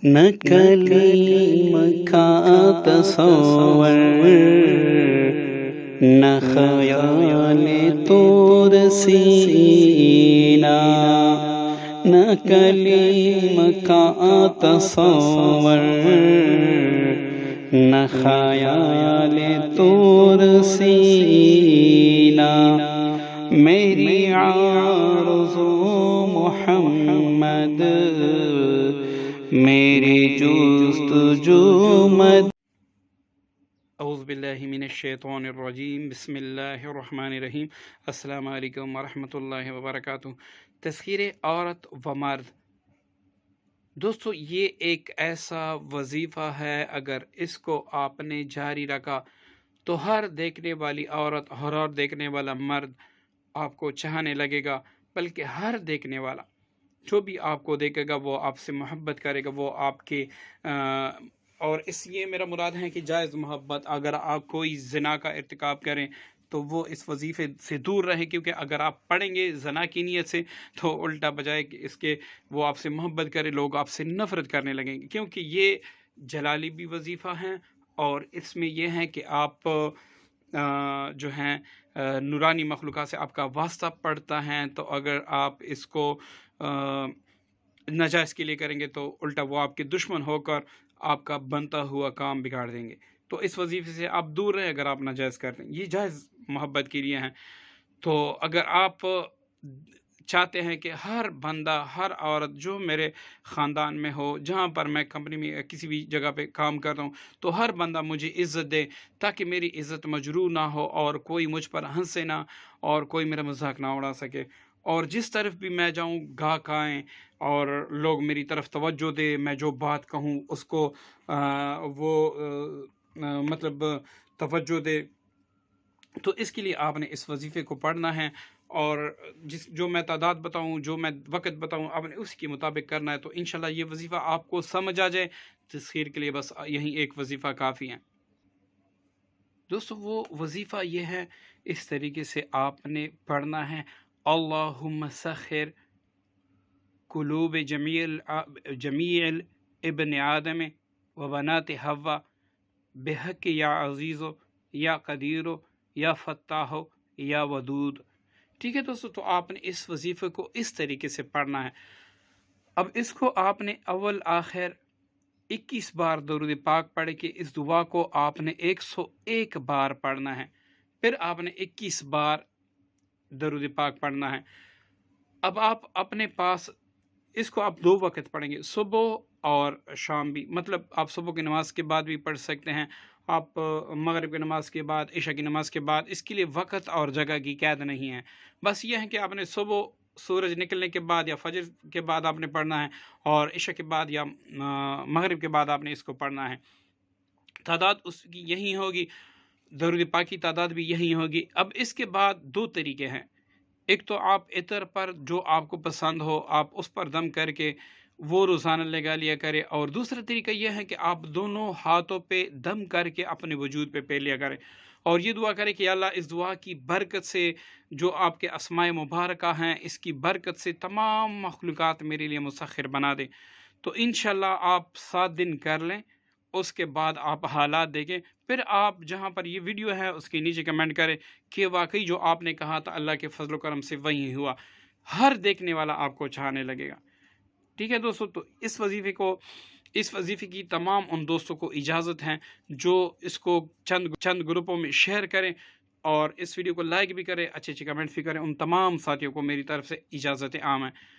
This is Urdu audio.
نہ کلیم کا تصور، نہ خیال طور سینا، نہ کلیم کا تصور، نہ خیال طور سینا، میری آرزو محمد، میری جستجو مد۔ اعوذ باللہ من الشیطان الرجیم، بسم اللہ الرحمن الرحیم۔ السلام علیکم ورحمۃ اللہ وبرکاتہ۔ تذکیر عورت و مرد۔ دوستو، یہ ایک ایسا وظیفہ ہے، اگر اس کو آپ نے جاری رکھا تو ہر دیکھنے والی عورت، ہر دیکھنے والا مرد آپ کو چاہنے لگے گا، بلکہ ہر دیکھنے والا جو بھی آپ کو دیکھے گا وہ آپ سے محبت کرے گا، وہ آپ کے اور اس لیے میرا مراد ہے کہ جائز محبت۔ اگر آپ کوئی زنا کا ارتکاب کریں تو وہ اس وظیفے سے دور رہیں، کیونکہ اگر آپ پڑھیں گے زنا کی نیت سے تو الٹا بجائے کہ اس کے وہ آپ سے محبت کرے، لوگ آپ سے نفرت کرنے لگیں گے، کیونکہ یہ جلالی بھی وظیفہ ہیں، اور اس میں یہ ہے کہ آپ جو ہیں نورانی مخلوقات سے آپ کا واسطہ پڑتا ہے، تو اگر آپ اس کو ناجائز کے لیے کریں گے تو الٹا وہ آپ کے دشمن ہو کر آپ کا بنتا ہوا کام بگاڑ دیں گے۔ تو اس وظیفے سے آپ دور رہیں اگر آپ ناجائز کرتے ہیں، یہ جائز محبت کے لیے ہیں۔ تو اگر آپ چاہتے ہیں کہ ہر بندہ، ہر عورت جو میرے خاندان میں ہو، جہاں پر میں کمپنی میں کسی بھی جگہ پہ کام کرتا ہوں، تو ہر بندہ مجھے عزت دے، تاکہ میری عزت مجروح نہ ہو اور کوئی مجھ پر ہنسے نہ اور کوئی میرا مذاق نہ اڑا سکے، اور جس طرف بھی میں جاؤں گاہک آئیں اور لوگ میری طرف توجہ دے، میں جو بات کہوں اس کو وہ مطلب توجہ دے۔ تو اس کے لیے آپ نے اس وظیفے کو پڑھنا ہے، اور جو میں تعداد بتاؤں، جو میں وقت بتاؤں، آپ نے اسی کے مطابق کرنا ہے، تو انشاءاللہ یہ وظیفہ آپ کو سمجھ آ جائے۔ تسخیر کے لیے بس یہی ایک وظیفہ کافی ہے۔ دوستو، وہ وظیفہ یہ ہے، اس طریقے سے آپ نے پڑھنا ہے: اللہم سخر قلوب جمیع ابن آدم و بنات حوا بحق یا عزیز یا قدیر یا فتاح یا ودود۔ ٹھیک ہے دوستو، تو آپ نے اس وظیفے کو اس طریقے سے پڑھنا ہے۔ اب اس کو آپ نے اول آخر 21 بار درود پاک پڑھے کہ اس دعا کو آپ نے 101 بار پڑھنا ہے، پھر آپ نے 21 بار درود پاک پڑھنا ہے۔ اب آپ اپنے پاس اس کو آپ 2 وقت پڑھیں گے، صبح اور شام بھی، مطلب آپ صبح کی نماز کے بعد بھی پڑھ سکتے ہیں، آپ مغرب کی نماز کے بعد، عشاء کی نماز کے بعد، اس کے لیے وقت اور جگہ کی قید نہیں ہے۔ بس یہ ہے کہ آپ نے صبح سورج نکلنے کے بعد یا فجر کے بعد آپ نے پڑھنا ہے، اور عشاء کے بعد یا مغرب کے بعد آپ نے اس کو پڑھنا ہے۔ تعداد اس کی یہی ہوگی، درود پاک کی تعداد بھی یہی ہوگی۔ اب اس کے بعد 2 طریقے ہیں: ایک تو آپ عطر پر جو آپ کو پسند ہو آپ اس پر دم کر کے وہ روزانہ لگا لیا کرے، اور دوسرا طریقہ یہ ہے کہ آپ دونوں ہاتھوں پہ دم کر کے اپنے وجود پہ پہ لیا کریں، اور یہ دعا کرے کہ یا اللہ، اس دعا کی برکت سے، جو آپ کے اسماء مبارکہ ہیں، اس کی برکت سے تمام مخلوقات میرے لیے مسخر بنا دے۔ تو انشاءاللہ آپ 7 دن کر لیں، اس کے بعد آپ حالات دیکھیں، پھر آپ جہاں پر یہ ویڈیو ہے اس کے نیچے کمنٹ کریں کہ واقعی جو آپ نے کہا تھا اللہ کے فضل و کرم سے وہی ہوا، ہر دیکھنے والا آپ کو چاہنے لگے گا۔ ٹھیک ہے دوستو، تو اس وظیفے کی تمام ان دوستوں کو اجازت ہے جو اس کو چند گروپوں میں شیئر کریں، اور اس ویڈیو کو لائک بھی کریں، اچھے کمنٹس بھی کریں۔ ان تمام ساتھیوں کو میری طرف سے اجازت عام ہے۔